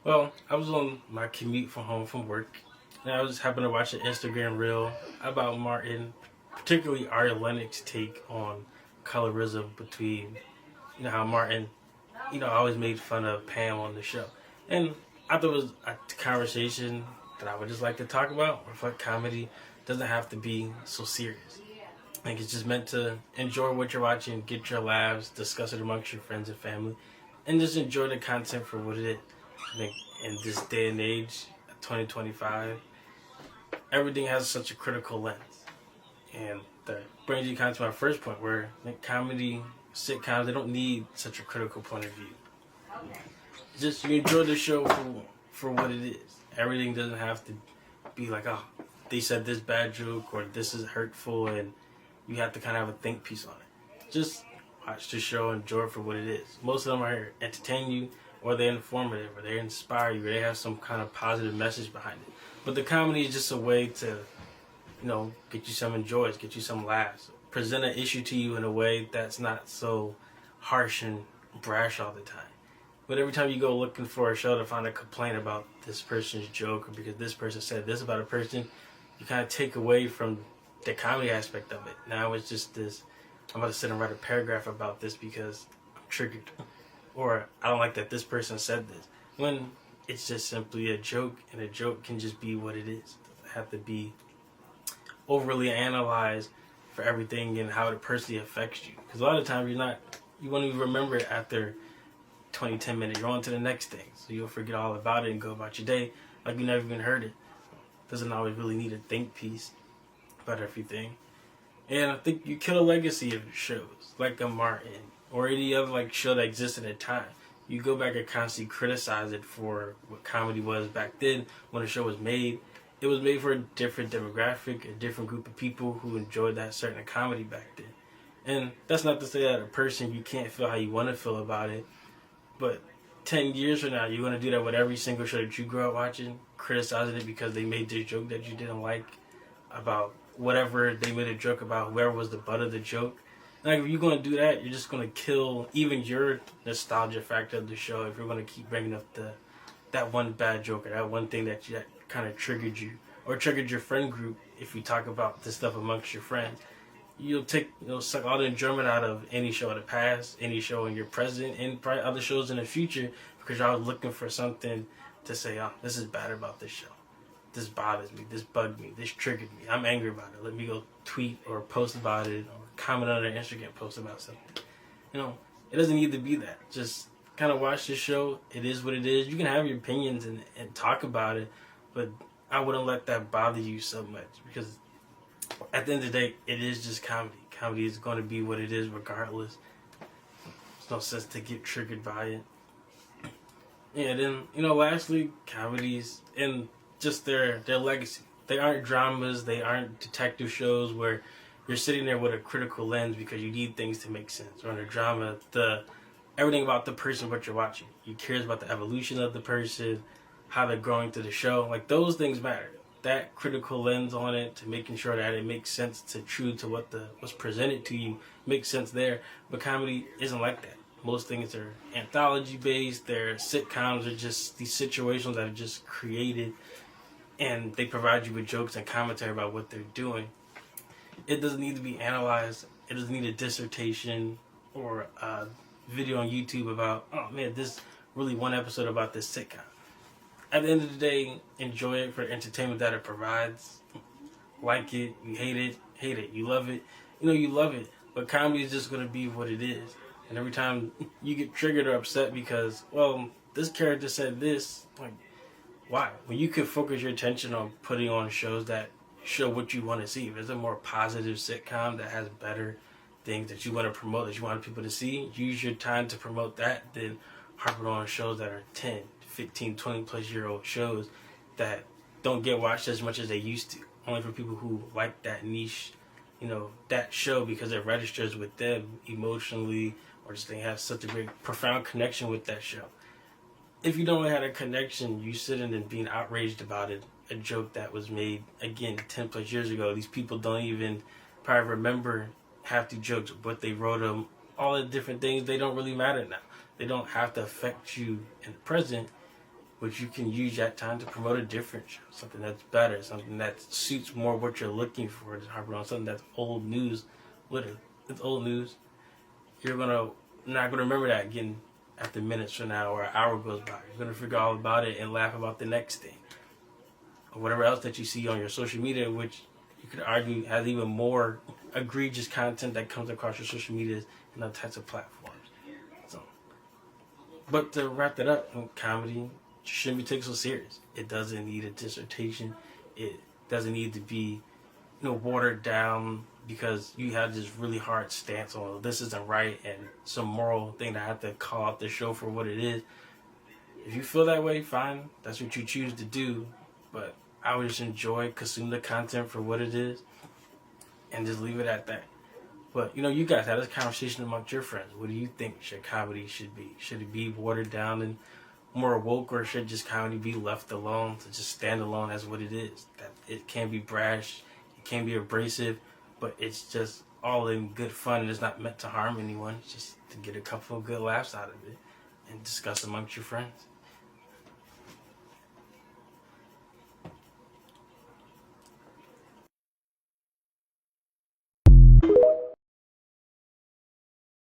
Well, I was on my commute from home from work, and I was happened to watch an Instagram reel about Martin, particularly Ari Lennox's take on colorism between, how Martin, always made fun of Pam on the show. And I thought it was a conversation that I would just like to talk about, reflect comedy doesn't have to be so serious. Like it's just meant to enjoy what you're watching, get your laughs, discuss it amongst your friends and family, and just enjoy the content for what it is. I think in this day and age, 2025, everything has such a critical lens, and that brings you kind of to my first point, where like comedy sitcoms they don't need such a critical point of view. Just you enjoy the show for what it is. Everything doesn't have to be like, oh, they said this bad joke or this is hurtful, and you have to kind of have a think piece on it. Just watch the show, enjoy it for what it is. Most of them are here to entertain you, or they're informative, or they inspire you, or they have some kind of positive message behind it. But the comedy is just a way to, get you some enjoys, get you some laughs, present an issue to you in a way that's not so harsh and brash all the time. But every time you go looking for a show to find a complaint about this person's joke or because this person said this about a person, you kind of take away from the comedy aspect of it. Now it's just this, I'm about to sit and write a paragraph about this because I'm triggered. Or I don't like that this person said this. When it's just simply a joke, and a joke can just be what it is. It doesn't have to be overly analyzed for everything and how it personally affects you. Because a lot of times you won't even remember it after 20, 10 minutes. You're on to the next thing. So you'll forget all about it and go about your day like you never even heard it. Doesn't always really need a think piece about everything. And I think you kill a legacy of shows like a Martin or any other like show that existed at the time. You go back and constantly criticize it for what comedy was back then when the show was made. It was made for a different demographic, a different group of people who enjoyed that certain comedy back then. And that's not to say that a person you can't feel how you want to feel about it, but 10 years from now, you're going to do that with every single show that you grew up watching, criticizing it because they made this joke that you didn't like about whatever they made a joke about, whoever was the butt of the joke. Like, if you're going to do that, you're just going to kill even your nostalgia factor of the show if you're going to keep bringing up that one bad joke or that one thing that kind of triggered you or triggered your friend group. If you talk about this stuff amongst your friends, you'll suck all the enjoyment out of any show in the past, any show in your present, and probably other shows in the future because y'all looking for something to say, oh, this is bad about this show. This bothers me, this bugged me, this triggered me. I'm angry about it. Let me go tweet or post about it or comment on their Instagram post about something. It doesn't need to be that. Just kind of watch the show. It is what it is. You can have your opinions and talk about it, but I wouldn't let that bother you so much because at the end of the day, it is just comedy. Comedy is going to be what it is regardless. There's no sense to get triggered by it. Yeah, then, lastly, comedies and just their legacy. They aren't dramas. They aren't detective shows where you're sitting there with a critical lens because you need things to make sense. Or in a drama, everything about the person what you're watching. You cares about the evolution of the person, how they're growing through the show. Like, those things matter. That critical lens on it to making sure that it makes sense to true to what's presented to you makes sense there. But comedy isn't like that. Most things are anthology based. Their sitcoms are just these situations that are just created, and they provide you with jokes and commentary about what they're doing. It doesn't need to be analyzed. It doesn't need a dissertation or a video on YouTube about, oh man, this really one episode about this sitcom. At the end of the day, enjoy it for the entertainment that it provides. Like it, you hate it, you love it. You love it. But comedy is just going to be what it is. And every time you get triggered or upset because, well, this character said this, like, why? When you could focus your attention on putting on shows that show what you want to see. If there's a more positive sitcom that has better things that you want to promote, that you want people to see, use your time to promote that, then harping on shows that are 10, 15, 20 plus year old shows that don't get watched as much as they used to. Only for people who like that niche, that show because it registers with them emotionally or just they have such a great, profound connection with that show. If you don't have a connection, you sitting and being outraged about it, a joke that was made, again, 10 plus years ago. These people don't even probably remember half the jokes, what they wrote them, all the different things, they don't really matter now. They don't have to affect you in the present, but you can use that time to promote a different show, something that's better, something that suits more what you're looking for than harping on something that's old news. Literally, it's old news. You're not gonna remember that again after minutes from now or an hour goes by. You're gonna forget all about it and laugh about the next thing or whatever else that you see on your social media, which you could argue has even more egregious content that comes across your social media and other types of platforms. So, but to wrap that up, comedy shouldn't be taken so serious. It doesn't need a dissertation. It doesn't need to be, watered down because you have this really hard stance on this isn't right and some moral thing that I have to call out the show for what it is. If you feel that way, fine. That's what you choose to do. But I would just consume the content for what it is and just leave it at that. But, you guys have this conversation amongst your friends. What do you think comedy should be? Should it be watered down and more woke, or should just comedy be left alone to just stand alone as what it is? That it can be brash, it can be abrasive, but it's just all in good fun and it's not meant to harm anyone. It's just to get a couple of good laughs out of it and discuss amongst your friends.